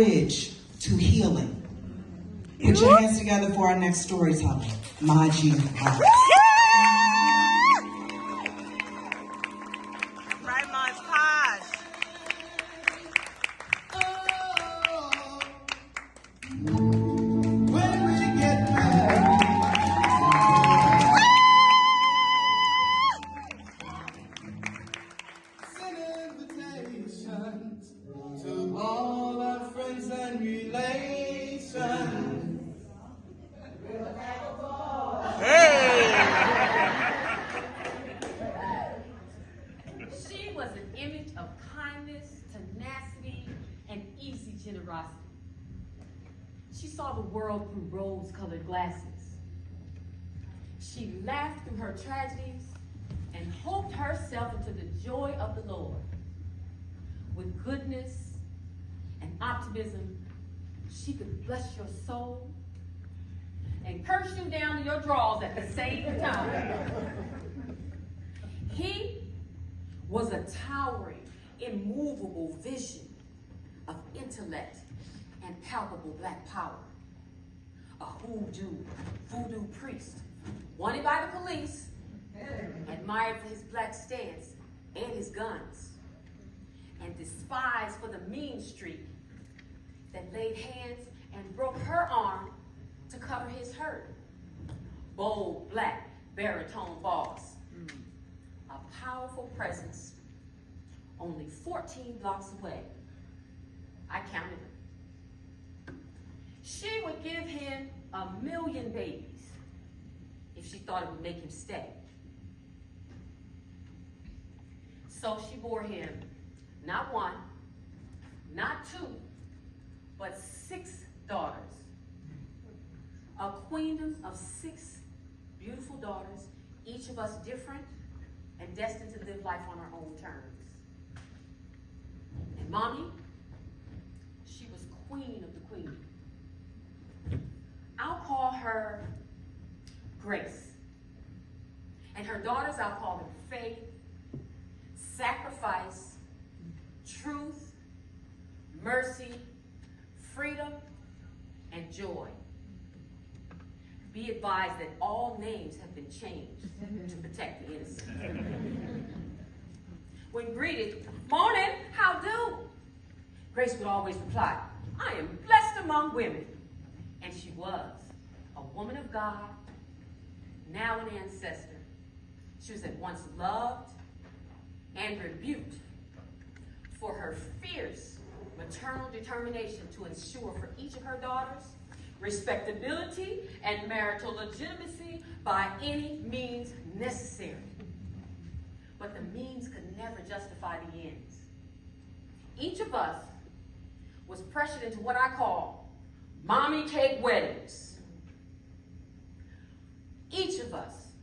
bridge to healing. Put your hands together for our next storyteller, My G. To all our friends and relations. She was an image of kindness, tenacity, and easy generosity. She saw the world through rose-colored glasses. She laughed through her tragedies and hoped herself into the joy of the Lord. With goodness and optimism, she could bless your soul and curse you down to your drawers at the same time. He was a towering, immovable vision of intellect and palpable black power. A voodoo priest, wanted by the police, admired for his black stance and his guns, and despised for the mean streak that laid hands and broke her arm to cover his hurt. Bold, black, baritone boss. A powerful presence only 14 blocks away. I counted them. She would give him 1,000,000 babies if she thought it would make him stay. So she bore him not one, not two, but 6 daughters. A queendom of 6 beautiful daughters, each of us different and destined to live life on our own terms. And Mommy, she was queen of the queen. I'll call her Grace. And her daughters, I'll call them Faith, Sacrifice, Truth, Mercy, Freedom, and Joy. Be advised that all names have been changed to protect the innocent. When greeted, "Morning, how do?" Grace would always reply, "I am blessed among women." And she was a woman of God, now an ancestor. She was at once loved and rebuked for her fierce maternal determination to ensure for each of her daughters respectability and marital legitimacy by any means necessary. But the means could never justify the ends. Each of us was pressured into what I call MommyCake Weddings. Each of us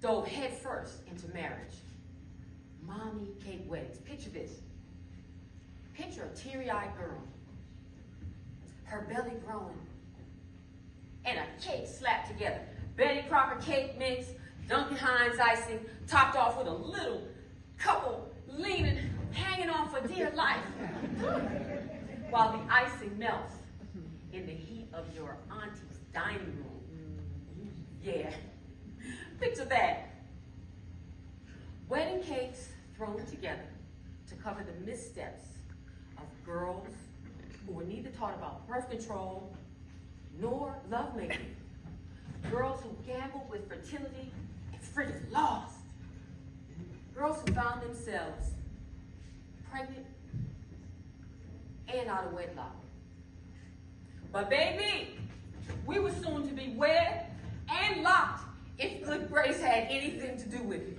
dove headfirst into marriage. MommyCake Weddings. Picture this. Picture a teary-eyed girl, her belly growing, and a cake slapped together. Betty Crocker cake mix, Duncan Hines icing, topped off with a little couple leaning, hanging on for dear life, while the icing melts in the heat of your auntie's dining room. Yeah, picture that. Wedding cakes thrown together to cover the missteps of girls who were neither taught about birth control nor lovemaking. Girls who gambled with fertility and friggin' lost. Girls who found themselves pregnant and out of wedlock. But baby, we were soon to be wed and locked if good grace had anything to do with it.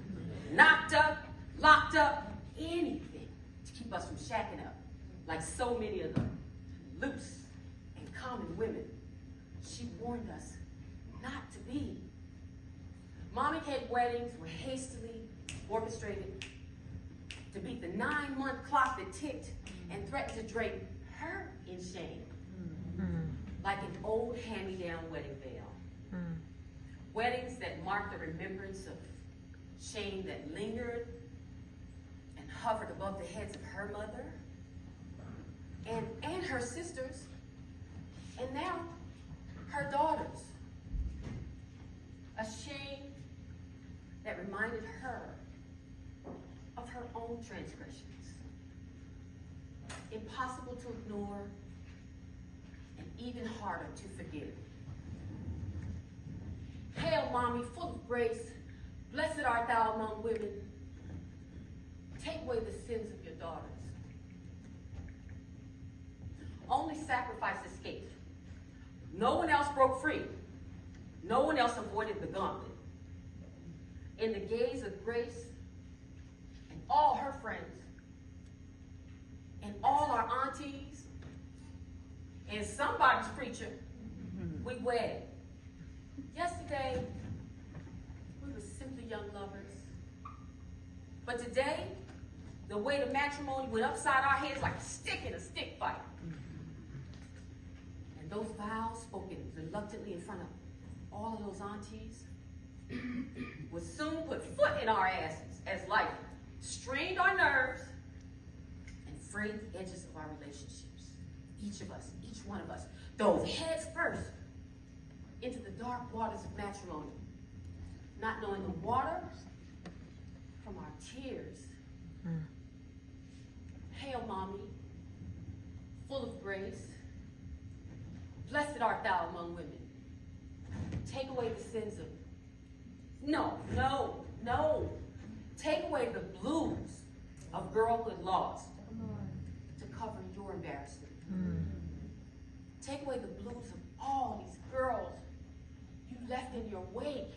Knocked up, locked up, anything to keep us from shacking up, like so many of them loose and common women she warned us not to be. MommyCake Weddings were hastily orchestrated to beat the 9-month clock that ticked and threatened to drape her in shame, like an old hand-me-down wedding veil. Weddings that marked the remembrance of shame that lingered and hovered above the heads of her mother and her sisters, and now her daughters. A shame that reminded her of her own transgressions. Impossible to ignore, and even harder to forgive. Hail, Mommy, full of grace, blessed art thou among women. Take away the sins of your daughters. Only sacrifice escaped. No one else broke free. No one else avoided the gauntlet. In the gaze of Grace and all her friends, and all our aunties, and somebody's preacher, we wed. Yesterday, we were simply young lovers. But today, the weight of matrimony went upside our heads like a stick in a stick fight. And those vows spoken reluctantly in front of all of those aunties would soon put foot in our asses as life strained our nerves and frayed the edges of our relationships. Each of us, each one of us, dove heads first into the dark waters of matrimony, not knowing the water from our tears. Hail, Mommy, full of grace, blessed art thou among women. Take away the sins of, no. Take away the blues of girlhood lost to cover your embarrassment. Take away the blues of all these girls you left in your wake.